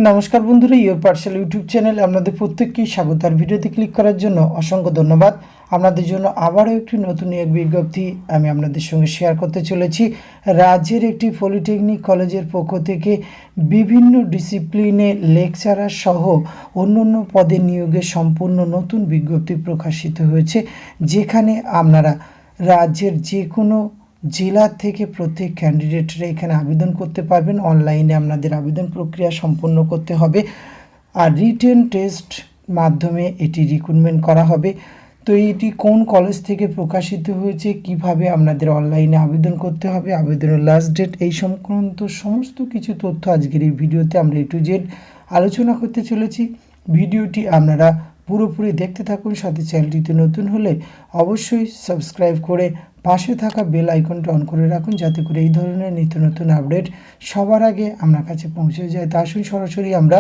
নমস্কার বন্ধুরা, your Pathsala YouTube চ্যানেলে আপনাদের প্রত্যেককেই স্বাগত। আর ভিডিওতে ক্লিক করার জন্য অসংখ্য ধন্যবাদ। আপনাদের জন্য আবারও একটি নতুন এক বিজ্ঞপ্তি আমি আপনাদের সঙ্গে শেয়ার করতে চলেছি। রাজ্যের একটি পলিটেকনিক কলেজের পক্ষ থেকে বিভিন্ন ডিসিপ্লিনে লেকচারার সহ অন্য পদে নিয়োগের সম্পূর্ণ নতুন বিজ্ঞপ্তি প্রকাশিত হয়েছে, যেখানে আপনারা রাজ্যের যে কোনো জেলা থেকে প্রত্যেক ক্যান্ডিডেটরা এখানে আবেদন করতে পারবেন। অনলাইনে আপনাদের আবেদন প্রক্রিয়া সম্পন্ন করতে হবে আর রিটেন টেস্ট মাধ্যমে এটি রিক্রুটমেন্ট করা হবে। তো এটি কোন কলেজ থেকে প্রকাশিত হয়েছে, কিভাবে আপনাদের অনলাইনে আবেদন করতে হবে, আবেদনের লাস্ট ডেট, এই সংক্রান্ত সমস্ত কিছু তথ্য আজকের এই ভিডিওতে আমরা A to Z আলোচনা করতে চলেছি। ভিডিওটি আপনারা পুরোপুরি দেখতে থাকুন। সাথে চ্যানেলটিতে নতুন হলে অবশ্যই সাবস্ক্রাইব করে পাশে থাকা বেল আইকনটা অন করে রাখুন, যাতে করে এই ধরনের নিত্য নতুন আপডেট সবার আগে আপনার কাছে পৌঁছে যায়। তা আসুন সরাসরি আমরা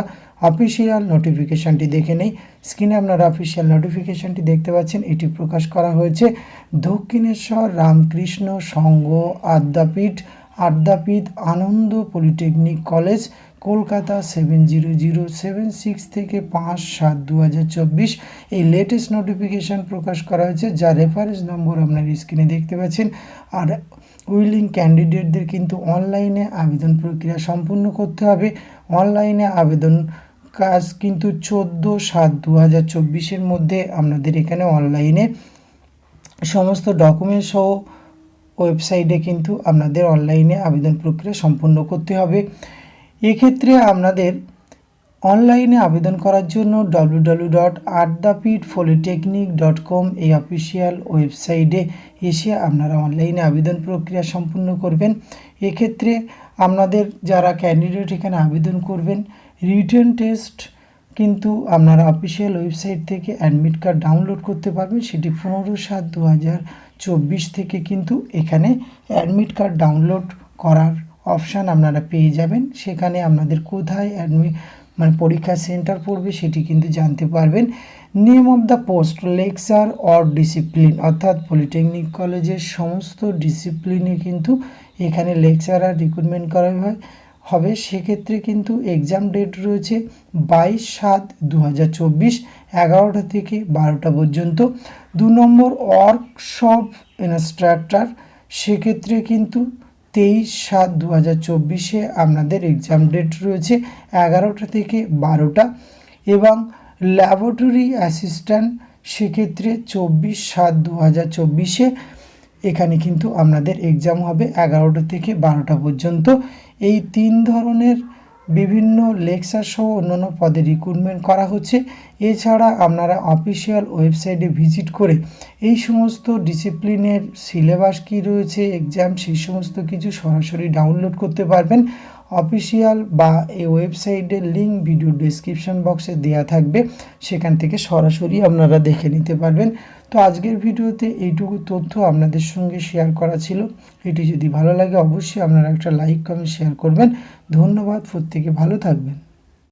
অফিসিয়াল নোটিফিকেশানটি দেখে নেই। স্ক্রিনে আপনারা অফিসিয়াল নোটিফিকেশানটি দেখতে পাচ্ছেন। এটি প্রকাশ করা হয়েছে দক্ষিণেশ্বর রামকৃষ্ণ সংঘ আদ্যাপীঠ আনন্দ পলিটেকনিক কলেজ, কলকাতা 7007 থেকে 5/7/2024 এই লেটেস্ট নোটিফিকেশান প্রকাশ করা হয়েছে, যার রেফারেন্স নম্বর আপনার স্ক্রিনে দেখতে পাচ্ছেন। আর উইলিং ক্যান্ডিডেটদের কিন্তু অনলাইনে আবেদন প্রক্রিয়া সম্পূর্ণ করতে হবে। অনলাইনে আবেদন কাজ কিন্তু 14/7/2024 মধ্যে আপনাদের এখানে অনলাইনে সমস্ত ডকুমেন্টস সহ ওয়েবসাইটে কিন্তু আপনাদের অনলাইনে আবেদন প্রক্রিয়া সম্পন্ন করতে হবে। এক্ষেত্রে আপনাদের অনলাইনে আবেদন করার জন্য www.adyapithpolytechnic.com এই অফিসিয়াল ওয়েবসাইটে এসে আপনারা অনলাইনে আবেদন প্রক্রিয়া সম্পূর্ণ করবেন। এক্ষেত্রে আপনাদের যারা ক্যান্ডিডেট এখানে আবেদন করবেন, রিটেন টেস্ট কিন্তু আপনারা অফিসিয়াল ওয়েবসাইট থেকে অ্যাডমিট কার্ড ডাউনলোড করতে পারবেন। সেটি 15/7/2024 থেকে কিন্তু এখানে অ্যাডমিট কার্ড ডাউনলোড করার অপশান আপনারা পেয়ে যাবেন। সেখানে আপনাদের কোথায় পরীক্ষা সেন্টার পড়বে সেটি কিন্তু জানতে পারবেন। Name of the post lecture or discipline, অর্থাৎ পলিটেকনিক কলেজের সমস্ত ডিসিপ্লিনে কিন্তু এখানে লেকচারার রিক্রুটমেন্ট করা হবে। সেক্ষেত্রে কিন্তু এক্সাম ডেট রয়েছে 22/7/2024 11টা থেকে 12টা পর্যন্ত। 2 নম্বর ওয়ার্কশপ ইনস্ট্রাক্টর, সেক্ষেত্রে কিন্তু 23/7/2024 আপনাদের এক্সাম ডেট রয়েছে 11টা থেকে 12টা। এবং ল্যাবরেটরি অ্যাসিস্ট্যান্ট, সেক্ষেত্রে 24/7/2024 এখানে কিন্তু আপনাদের এক্সাম হবে 11টা থেকে 12টা পর্যন্ত। এই 3 ধরনের বিভিন্ন লেকচার সহ অন্যান্য পদে রিক্রুটমেন্ট করা হচ্ছে। এছাড়া আপনারা অফিসিয়াল ওয়েবসাইটে ভিজিট করে এই সমস্ত ডিসিপ্লিনের সিলেবাস কী রয়েছে, এক্সাম, সেই সমস্ত কিছু সরাসরি ডাউনলোড করতে পারবেন। অফিসিয়াল বা এই ওয়েবসাইটের লিঙ্ক ভিডিও ডেসক্রিপশন বক্সে দেওয়া থাকবে, সেখান থেকে সরাসরি আপনারা দেখে নিতে পারবেন। তো আজকের ভিডিওতে এইটুকু তথ্য আপনাদের সঙ্গে শেয়ার করা ছিল। এটি যদি ভালো লাগে অবশ্যই আপনারা একটা লাইক, কমেন্ট, শেয়ার করবেন। ধন্যবাদ, প্রত্যেকে ভালো থাকবেন।